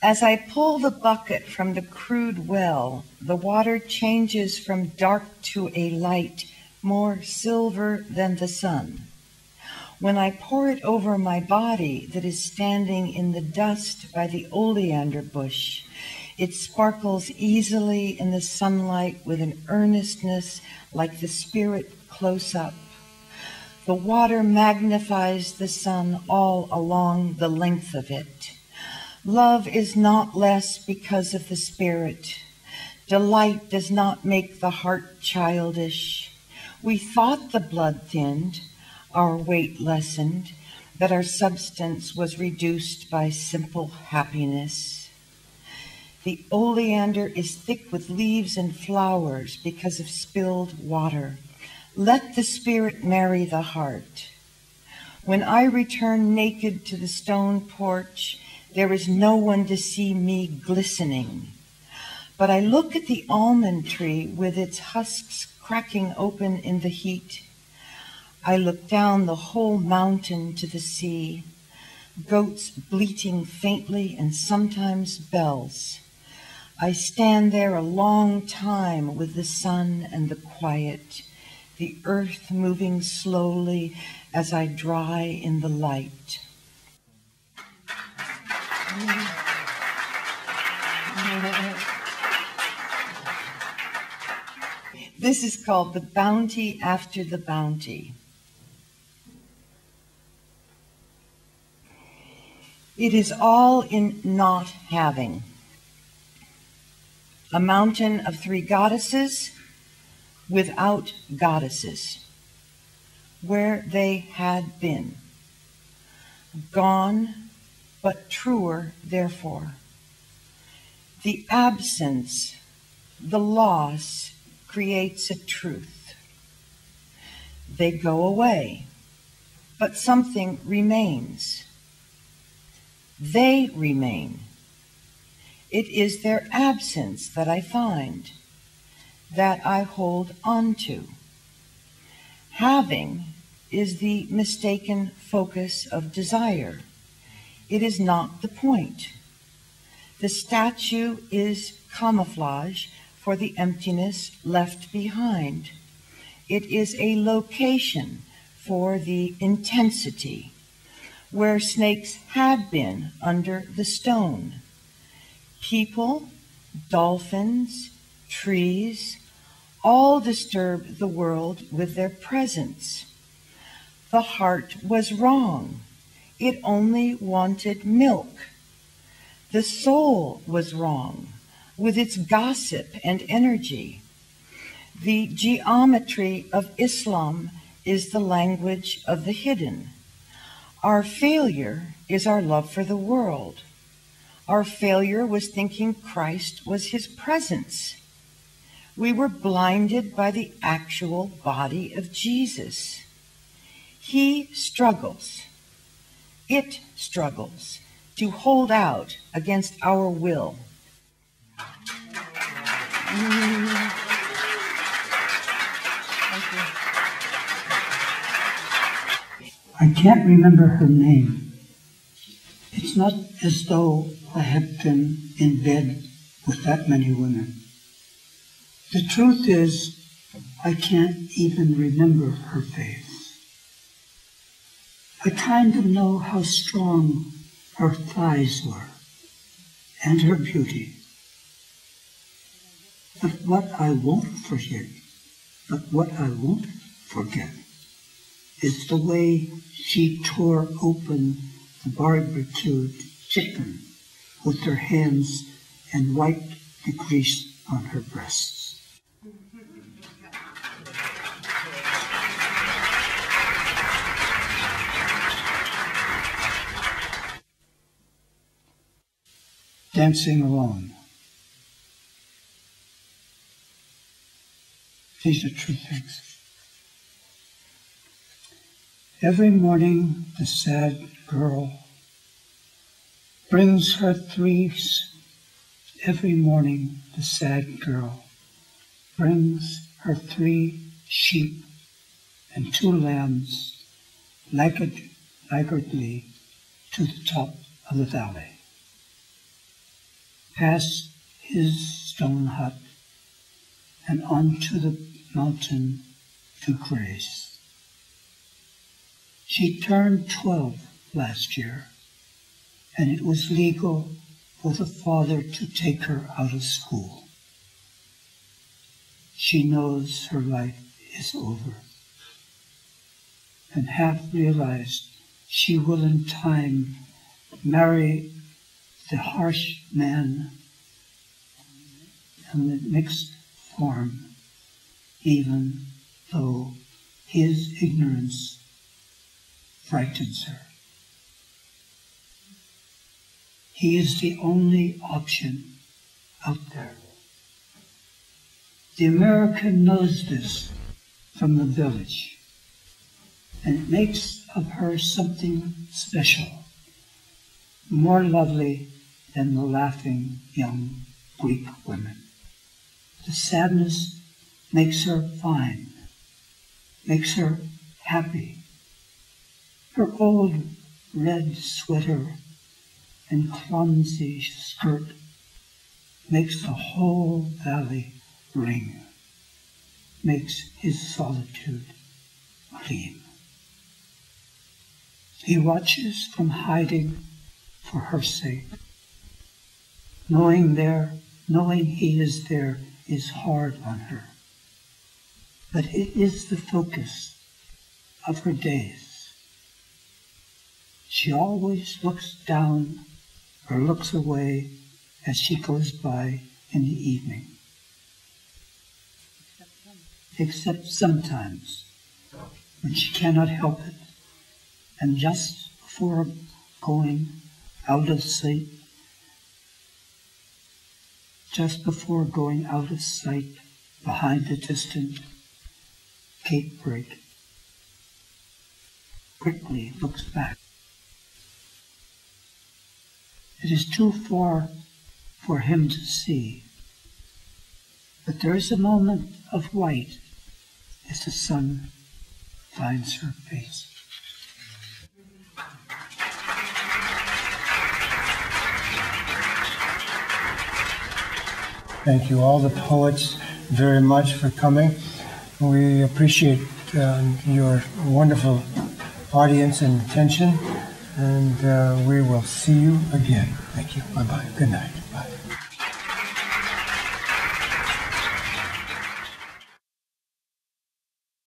As I pull the bucket from the crude well, the water changes from dark to a light, more silver than the sun. When I pour it over my body that is standing in the dust by the oleander bush, it sparkles easily in the sunlight with an earnestness like the spirit close up. The water magnifies the sun all along the length of it. Love is not less because of the spirit. Delight does not make the heart childish. We thought the blood thinned, our weight lessened, that our substance was reduced by simple happiness. The oleander is thick with leaves and flowers because of spilled water. Let the spirit marry the heart. When I return naked to the stone porch, there is no one to see me glistening. But I look at the almond tree with its husks cracking open in the heat. I look down the whole mountain to the sea, goats bleating faintly and sometimes bells. I stand there a long time with the sun and the quiet, the earth moving slowly as I dry in the light. This is called The Bounty After the Bounty. It is all in not having. A mountain of 3 goddesses without goddesses, where they had been. Gone, but truer, therefore. The absence, the loss, creates a truth. They go away, but something remains. They remain. It is their absence that I find, that I hold on to. Having is the mistaken focus of desire. It is not the point. The statue is camouflage for the emptiness left behind. It is a location for the intensity, where snakes had been under the stone. People, dolphins, trees, all disturb the world with their presence. The heart was wrong. It only wanted milk. The soul was wrong, with its gossip and energy. The geometry of Islam is the language of the hidden. Our failure is our love for the world. Our failure was thinking Christ was his presence. We were blinded by the actual body of Jesus. He struggles. It struggles to hold out against our will. I can't remember her name. It's not as though I have been in bed with that many women. The truth is, I can't even remember her face. I kind of know how strong her thighs were and her beauty. But what I won't forget is the way she tore open the barbecued chicken with her hands and wiped the grease on her breasts. Dancing alone. These are true things. Every morning, the sad girl brings her threes. Every morning, the sad girl brings her 3 sheep and 2 lambs laggardly to the top of the valley. past his stone hut and onto the mountain to graze. She turned 12 last year, and it was legal for the father to take her out of school. She knows her life is over, and half realized she will in time marry the harsh man in the mixed form, even though his ignorance frightens her. He is the only option out there. The American knows this from the village, and it makes of her something special, more lovely than the laughing young Greek women. The sadness makes her fine, makes her happy. Her old red sweater and clumsy skirt makes the whole valley ring, makes his solitude clean. He watches from hiding for her sake. Knowing he is there is hard on her, but it is the focus of her days. She always looks down or looks away as she goes by in the evening. Except sometimes when she cannot help it, and just before going out of sight, behind the distant Cape Break, quickly looks back. It is too far for him to see, but there is a moment of light as the sun finds her face. Thank you all the poets very much for coming. We appreciate your wonderful audience and attention, and we will see you again. Thank you. Bye-bye. Good night. Bye.